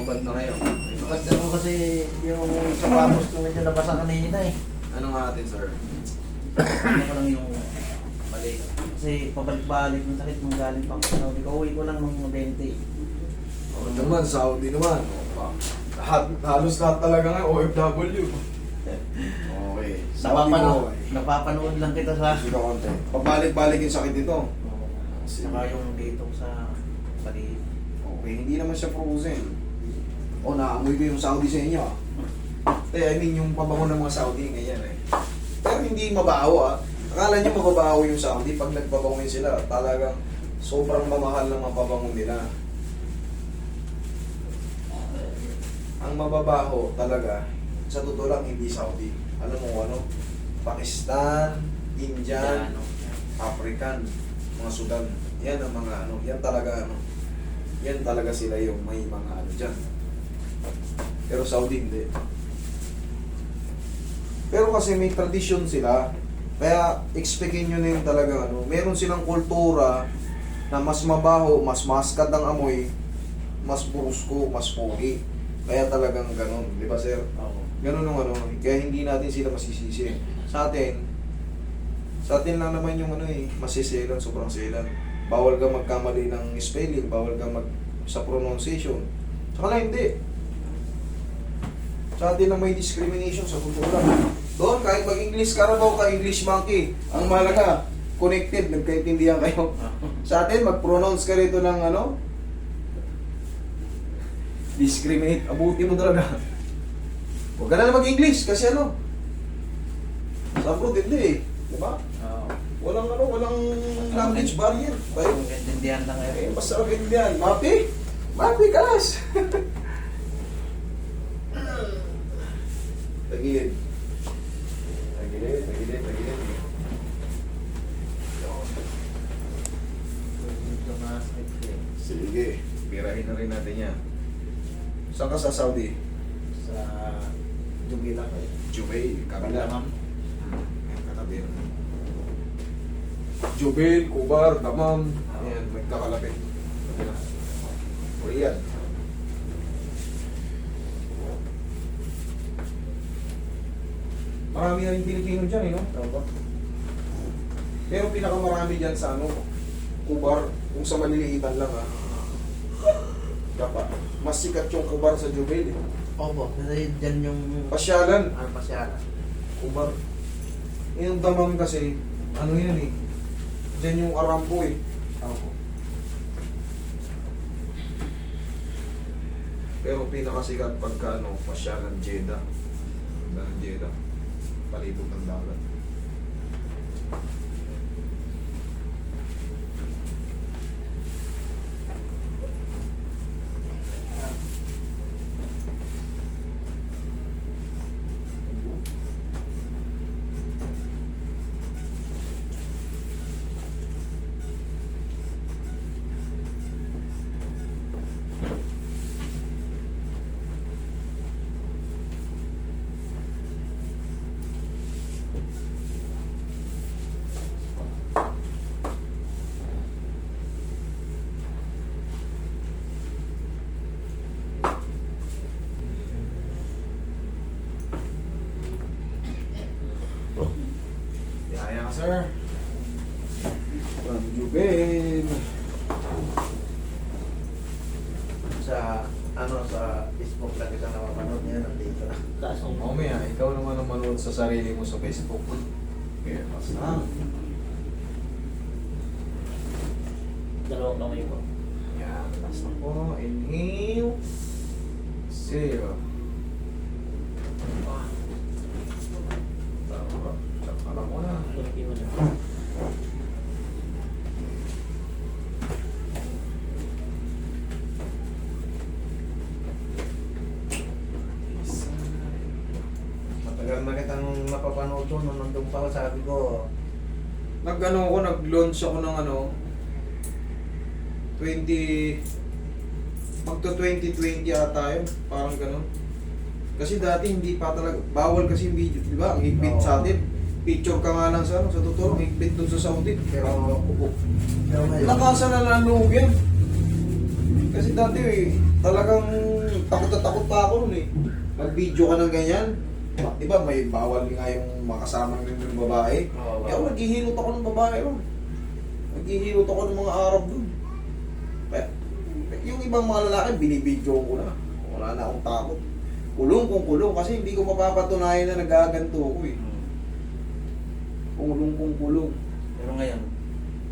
Hubad na kayo. Ba't ako kasi yung sapatos ko medyo nabasa kanina eh. Ano nga natin, sir? Ano ko lang yung mali. Kasi pabalik-balik yung sakit mong galing pang Saudi. Kauwi ko lang ng 20. O naman, Saudi naman. Halos lahat talaga nga OFW. Okay. Napapanood lang kita sa... Sige konti. Pabalik-balik yung sakit nito. Saka yung dito sa paligid. Okay, hindi naman siya frozen. O, naamoy ko yung Saudi sa inyo. I mean, yung pabango ng mga Saudi, ganyan eh. Pero hindi mabaho ah. Akala nyo mababaho yung Saudi pag nagbabango sila. Talagang sobrang mamahal ng mga pabango nila. Ang mababaho talaga, sa totoo lang, hindi Saudi. Alam mo ano? Pakistan, Indian, African, mga Sudan. Yan ang mga ano, yan talaga ano. Yan talaga sila yung may mga ano dyan. Pero Saudi hindi. Pero kasi may tradisyon sila. Kaya expectin nyo na yun talaga ano. Meron silang kultura na mas mabaho, mas maskat ang amoy, mas brusko, mas pogi. Kaya talagang ganun, di ba sir? Oo. Ganun ang ano, kaya hindi natin sila masisisi. Sa atin lang naman yung ano eh, masiselan, sobrang selan. Bawal ka magkamali ng spelling, bawal ka sa pronunciation. Sa kanila hindi. Sa atin lang may discrimination sa kultura. Doon, kahit mag-English Carabao ka, English monkey. Ang mahalaga, connected, nagkaintindihan kayo. Sa atin, mag-pronounce ka rito ng ano, discriminate, abuti mo talaga. Huwag ka na mag-English kasi ano, sa abroad hindi eh. Diba? Walang language barrier. Tayo. Intindihan lang Eh, eh. basta intindihan. Mapi? Mapi, kalas! Tagilid. Tagilid. Sige, pirahin na rin natin yan. Saan ka sa Saudi? Sa Jubila ko eh. Jubail, kabila. Ma'am. Katabi. Jubail, Kubar, Damam. Ayan, magkakalapit. Kabila. Riyadh. Marami na rin Pilipino dyan eh, no? Tawag. Pero pinakamarami dyan sa ano, Kubar, kung sa maliliitan lang ha. Dapat, mas sikat yung Kubar sa Jubail eh. Opo, kasi dyan yung... Pasyalan, Pasyalan. Kubar. Yung Damam kasi, ano yan eh, dyan yung Aramco eh. Opo. Pero pinakasikat pagka ano, Pasyalan Jeddah. Ng Jeddah. Palibot ng dagat. Yaya ka, sir. From Jubail. Sa Facebook lang kita napapanood niya, nandito na. Mamaya, ikaw naman ang manood sa sarili mo sa Facebook. Kaya, basta. Dalawang kamay po. Yan, last na po. Inhale. Exhale. Tama. Tsaka mo na. Matagal na kitang napapanood ko nung nandun pa ako, sabi ko, Nag-launch ako ng 20 magto 2020 ata yun, parang gano'n. Kasi dati hindi pa talaga, bawal kasi yung video, di ba? Ang higpit sa atin. Picture ka nga lang sa sa totoo, ang higpit dun sa Saudi. Pero pero ngayon, lakasan na lang loob yan. Kasi dati talagang takot na takot pa ako nun eh. Mag-video ka ng ganyan. Di ba may bawal nga yung makasama ng babae. Oo, Kaya ako naghihilot ako ng babae ron. Naghihilot ako ng mga Arab dun. Kaya, yung ibang mga lalaki, binibidyo ko na. Wala na akong takot. Kulong kung kulong kasi hindi ko mapapatunayan na nagaganto ako eh. Kulong kung kulong. Pero ngayon,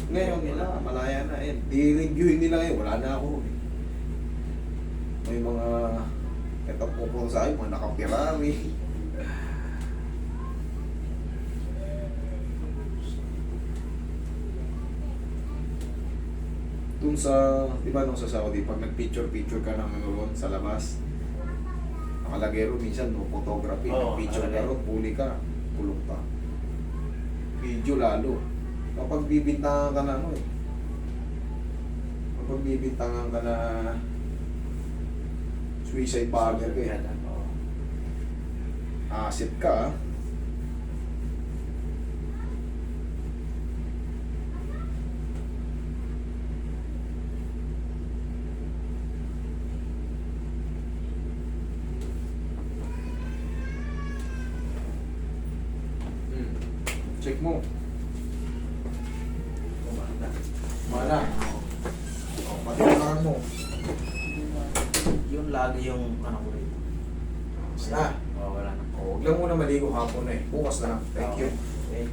Ngayon, wala, malaya na eh. Di-reviewin nila ngayon, wala na ako eh. May mga etap po sa akin, mga naka-Ferrari. Dun sa, di ba nung sa Saudi, pag nag-picture-picture ka ng ron sa labas, nakalagay ron minsan, no, photography, Oo, nag-picture ka nakalagay. ron, huli ka, kulong pa. Video lalo. Kapag bibintangan ka na ano eh. Kapag bibintangan ka na suicide bomber ka eh. Asset ka ah. Check mo. Mana? O, patiwalaan mo. yun lagi yung ano ko rin. Basta. Oo, wala na. O, huwag lang muna maligo hapon na eh. Bukas na lang. Thank you. Okay.